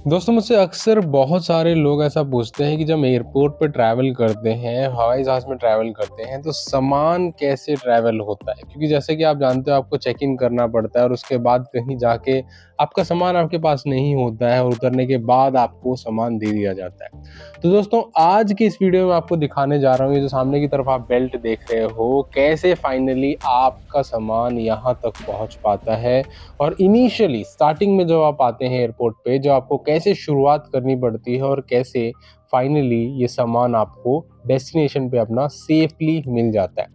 दोस्तों मुझसे अक्सर बहुत सारे लोग ऐसा पूछते हैं कि जब एयरपोर्ट पे ट्रैवल करते हैं, हवाई जहाज़ में ट्रैवल करते हैं, तो सामान कैसे ट्रैवल होता है? क्योंकि जैसे कि आप जानते हो आपको चेक इन करना पड़ता है और उसके बाद कहीं जाके आपका सामान आपके पास नहीं होता है और उतरने के बाद आपको सामान दे दिया जाता है। तो दोस्तों आज की इस वीडियो में आपको दिखाने जा रहा हूँ, ये जो सामने की तरफ आप बेल्ट देख रहे हो, कैसे फाइनली आपका सामान यहाँ तक पहुँच पाता है और इनिशियली स्टार्टिंग में जब आप आते हैं एयरपोर्ट पे, जो आपको कैसे शुरुआत करनी पड़ती है और कैसे फाइनली ये सामान आपको डेस्टिनेशन पे अपना सेफली मिल जाता है।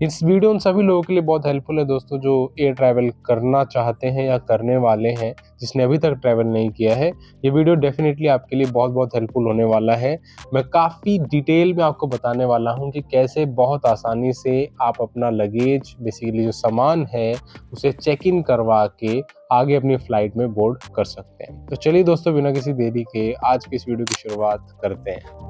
इस वीडियो उन सभी लोगों के लिए बहुत हेल्पफुल है दोस्तों, जो एयर ट्रैवल करना चाहते हैं या करने वाले हैं, जिसने अभी तक ट्रैवल नहीं किया है। ये वीडियो डेफिनेटली आपके लिए बहुत हेल्पफुल होने वाला है। मैं काफ़ी डिटेल में आपको बताने वाला हूँ कि कैसे बहुत आसानी से आप अपना लगेज, बेसिकली जो सामान है, उसे चेक इन करवा के आगे अपनी फ्लाइट में बोर्ड कर सकते हैं। तो चलिए दोस्तों, बिना किसी देरी के आज की इस वीडियो की शुरुआत करते हैं।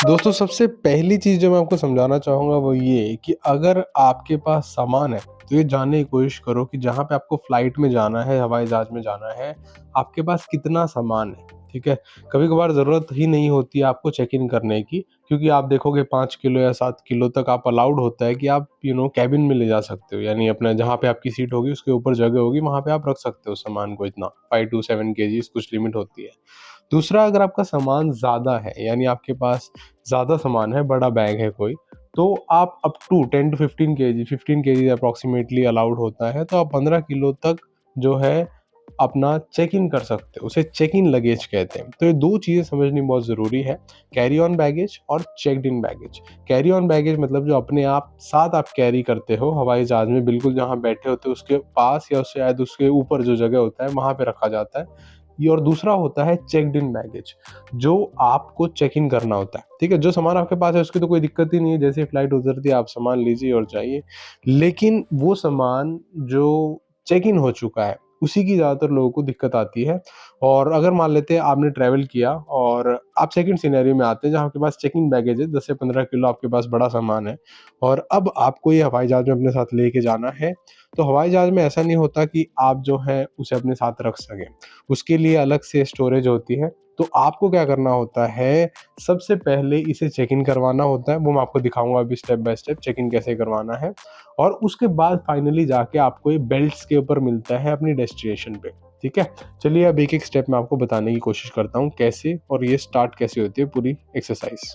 दोस्तों सबसे पहली चीज़ जो मैं आपको समझाना चाहूँगा वो ये है कि अगर आपके पास सामान है, तो ये जानने की कोशिश करो कि जहाँ पे आपको फ्लाइट में जाना है, हवाई जहाज़ में जाना है, आपके पास कितना सामान है, ठीक है? कभी-कभार ज़रूरत ही नहीं होती है आपको चेक इन करने की, क्योंकि आप देखोगे 5 किलो या 7 किलो तक आप अलाउड होता है कि आप केबिन में ले जा सकते हो। यानी अपना जहाँ पे आपकी सीट होगी उसके ऊपर जगह होगी, वहाँ पे आप रख सकते हो सामान को इतना, 5 टू 7 केजीज़ कुछ लिमिट होती है। दूसरा, अगर आपका सामान ज़्यादा है, यानी आपके पास ज़्यादा सामान है, बड़ा बैग है कोई, तो आप up to 10 to 15 KG approximately allowed होता है, तो आप 15 किलो तक जो है अपना चेक इन कर सकते हो, उसे चेक इन लगेज कहते हैं। तो ये 2 चीज़ें समझनी बहुत ज़रूरी है, कैरी ऑन बैगेज और checked in baggage. Carry on baggage मतलब जो अपने आप साथ आप कैरी करते हो हवाई जहाज़ में, बिल्कुल जहाँ बैठे होते हो उसके पास या शायद उसके ऊपर जो जगह होता है, वहाँ पे रखा जाता है। ये और दूसरा होता है चेक्ड इन बैगेज, जो आपको चेक इन करना होता है, ठीक है? जो सामान आपके पास है उसकी तो कोई दिक्कत ही नहीं है, जैसे ही फ्लाइट उतरती है आप सामान लीजिए और जाइए। लेकिन वो सामान जो चेक इन हो चुका है, उसी की ज़्यादातर लोगों को दिक्कत आती है। और अगर मान लेते हैं आपने ट्रैवल किया और आप सेकंड सिनेरियो में आते हैं जहाँ आपके पास चेक इन बैगेज है, 10 से 15 किलो आपके पास बड़ा सामान है और अब आपको ये हवाई जहाज़ में अपने साथ लेके जाना है। तो हवाई जहाज़ में ऐसा नहीं होता कि आप जो है उसे अपने साथ रख सकें। उसके लिए अलग से स्टोरेज होती है। तो आपको क्या करना होता है, सबसे पहले इसे चेक इन करवाना होता है, वो मैं आपको दिखाऊँगा अभी step by step check in कैसे करवाना है। और उसके बाद फाइनली जाके आपको ये बेल्ट्स के ऊपर मिलता है अपनी डेस्टिनेशन पे, ठीक है? चलिए अब एक-एक स्टेप मैं आपको बताने की कोशिश करता हूँ कैसे और ये स्टार्ट कैसे होती है पूरी एक्सरसाइज़।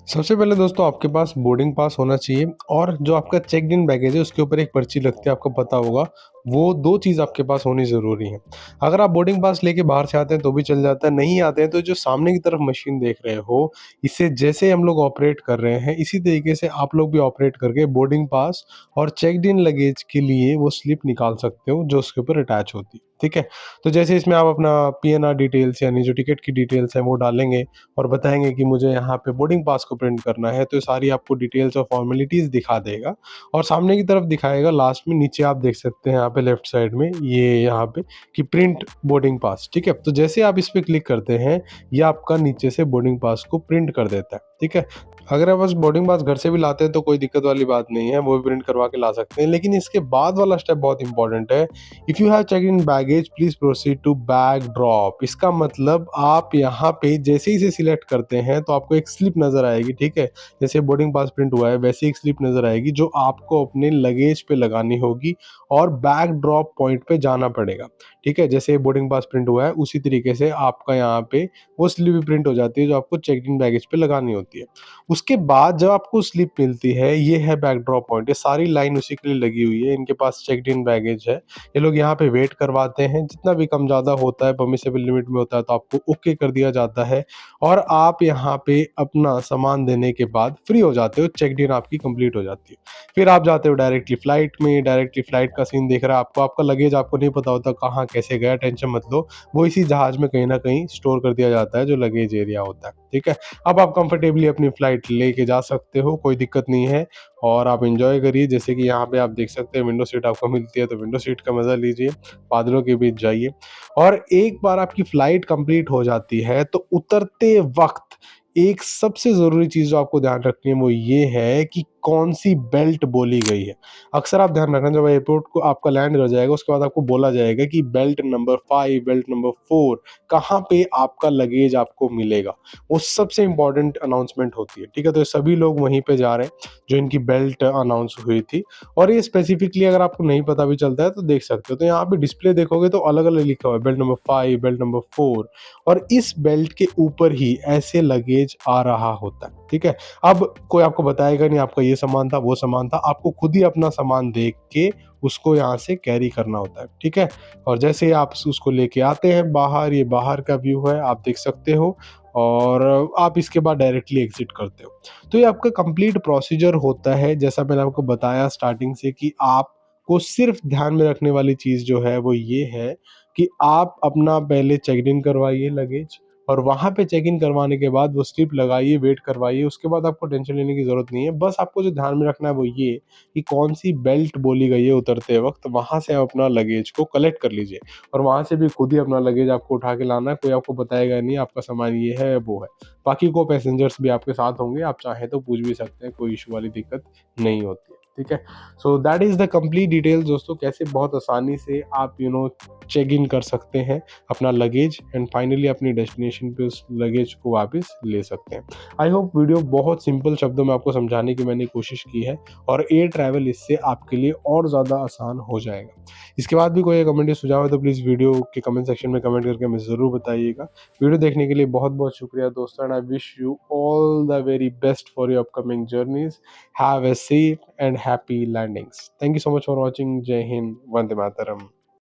सबसे पहले दोस्तों आपके पास बोर्डिंग पास होना चाहिए और जो आपका चेक्ड इन बैगेज है उसके ऊपर एक पर्ची लगती है, आपको पता होगा। वो 2 चीज़ आपके पास होनी ज़रूरी है। अगर आप बोर्डिंग पास लेके बाहर से आते हैं तो भी चल जाता है, नहीं आते हैं तो जो सामने की तरफ मशीन देख रहे हो, इससे जैसे हम लोग ऑपरेट कर रहे हैं, इसी तरीके से आप लोग भी ऑपरेट करके बोर्डिंग पास और चेक्ड इन लगेज के लिए वो स्लिप निकाल सकते हो जो उसके ऊपर अटैच होती है, ठीक है? तो जैसे इसमें आप अपना पीएनआर डिटेल्स यानी जो टिकट की डिटेल्स हैं वो डालेंगे और बताएँगे कि मुझे यहाँ पे बोर्डिंग पास को प्रिंट करना है, तो ये सारी आपको डिटेल्स और फॉर्मेलिटीज़ दिखा देगा और सामने की तरफ दिखाएगा लास्ट में, नीचे आप देख सकते हैं यहाँ पे लेफ्ट साइड में, ये यहाँ पे कि प्रिंट बोर्डिंग पास, ठीक है? तो जैसे आप इस पे क्लिक करते हैं, ये आपका नीचे से बोर्डिंग पास को प्रिंट कर देता है, ठीक है? अगर आप बस बोर्डिंग पास घर से भी लाते हैं तो कोई दिक्कत वाली बात नहीं है, वो भी प्रिंट करवा के ला सकते हैं। लेकिन इसके बाद वाला स्टेप बहुत इंपॉर्टेंट है। If you have checked in baggage please proceed to bag drop. इसका मतलब आप यहाँ पे जैसे ही इसे सिलेक्ट करते हैं तो आपको एक स्लिप नजर आएगी, ठीक है? जैसे बोर्डिंग पास प्रिंट हुआ है वैसे एक स्लिप नजर आएगी जो आपको अपने लगेज पे लगानी होगी और बैग ड्रॉप पॉइंट पे जाना पड़ेगा, ठीक है? जैसे बोर्डिंग पास प्रिंट हुआ है उसी तरीके से आपका यहाँ पे वो स्लिप भी प्रिंट हो जाती है जो आपको चेक्ड इन बैगेज पे लगानी होती है। उसके बाद जब आपको स्लिप मिलती है, ये है बैग ड्रॉप पॉइंट, ये सारी लाइन उसी के लिए लगी हुई है। इनके पास चेक्ड इन बैगेज है, ये लोग यहाँ पे वेट करवाते हैं, जितना भी कम ज़्यादा होता है परमिसिबल लिमिट में होता है तो आपको ओके कर दिया जाता है और आप यहाँ पे अपना सामान देने के बाद फ्री हो जाते हो, चेक्ड इन आपकी कंप्लीट हो जाती है। फिर आप जाते हो डायरेक्टली फ्लाइट में, डायरेक्टली फ्लाइट का सीन देख रहा है आपको, आपका लगेज आपको नहीं पता होता कहाँ कैसे गया, टेंशन मत लो, वो इसी जहाज में कहीं न कहीं स्टोर कर दिया जाता है जो लगेज एरिया होता है, ठीक है? अब आप कंफर्टेबली अपनी फ्लाइट लेके जा सकते हो, कोई दिक्कत नहीं है और आप एन्जॉय करिए। जैसे कि यहाँ पे आप देख सकते हैं विंडो सीट आपको मिलती है, तो विंडो सीट का मज़ा लीजिए, बादलों के बीच जाइए और एक बार आपकी फ्लाइट कंप्लीट हो जाती है, तो उतरते वक़्त एक सबसे ज़रूरी चीज़ जो आपको ध्यान रखनी है वो ये है कि कौन-सी बेल्ट बोली गई है। अक्सर आप ध्यान रखना जब एयरपोर्ट को आपका लैंड हो जाएगा उसके बाद आपको बोला जाएगा कि बेल्ट नंबर 5, बेल्ट नंबर 4 कहाँ पे आपका लगेज आपको मिलेगा। वो सबसे इम्पोर्टेंट अनाउंसमेंट होती है, ठीक है? तो सभी लोग वहीं पे जा रहे हैं, जो इनकी बेल्ट अनाउंस हुई थी और ये स्पेसिफिकली अगर आपको नहीं पता भी चलता है तो देख सकते हो। तो यहाँ पे डिस्प्ले देखोगे तो अलग-अलग लिखा हुआ है, बेल्ट नंबर 5, बेल्ट नंबर 4 और इस बेल्ट के ऊपर ही ऐसे लगेज आ रहा होता है, ठीक है? अब कोई आपको बताएगा नहीं आपका ये सामान था, वो सामान था, आपको खुद ही अपना सामान देख के उसको यहाँ से कैरी करना होता है, ठीक है? और जैसे ही आप उसको लेके आते हैं बाहर, ये बाहर का व्यू है, आप देख सकते हो और आप इसके बाद डायरेक्टली एग्ज़िट करते हो। तो ये आपका कंप्लीट प्रोसीजर होता है, जैसा मैंने आपको बताया स्टार्टिंग से कि आपको सिर्फ़ ध्यान में रखने वाली चीज़ जो है वो ये है कि आप अपना पहले चेक इन करवाइए लगेज और वहाँ पे चेक इन करवाने के बाद वो स्लिप लगाइए, वेट करवाइए, उसके बाद आपको टेंशन लेने की ज़रूरत नहीं है। बस आपको जो ध्यान में रखना है वो ये कि कौन-सी बेल्ट बोली गई है उतरते वक़्त, वहाँ से आप अपना लगेज को कलेक्ट कर लीजिए और वहाँ से भी खुद ही अपना लगेज आपको उठा के लाना है, कोई आपको बताएगा नहीं आपका सामान ये है, वो है। बाकी को पैसेंजर्स भी आपके साथ होंगे, आप चाहें तो पूछ भी सकते हैं, कोई इश्यू वाली दिक्कत नहीं होती है, ठीक है? So that is the complete details दोस्तों कैसे बहुत आसानी से आप चेक इन कर सकते हैं अपना लगेज एंड फाइनली अपनी डेस्टिनेशन पे उस लगेज को वापस ले सकते हैं। आई होप वीडियो बहुत सिंपल शब्दों में आपको समझाने की मैंने कोशिश की है और एयर ट्रैवल इससे आपके लिए और ज़्यादा आसान हो जाएगा। इसके बाद भी कोई कमेंट या सुझाव है तो प्लीज़ वीडियो के कमेंट सेक्शन में कमेंट करके हमें ज़रूर बताइएगा। वीडियो देखने के लिए बहुत-बहुत शुक्रिया दोस्तों and I wish you all the very best for your upcoming journeys. Have a safe and happy landings. Thank you so much for watching. जय हिंद, वंदे मातरम।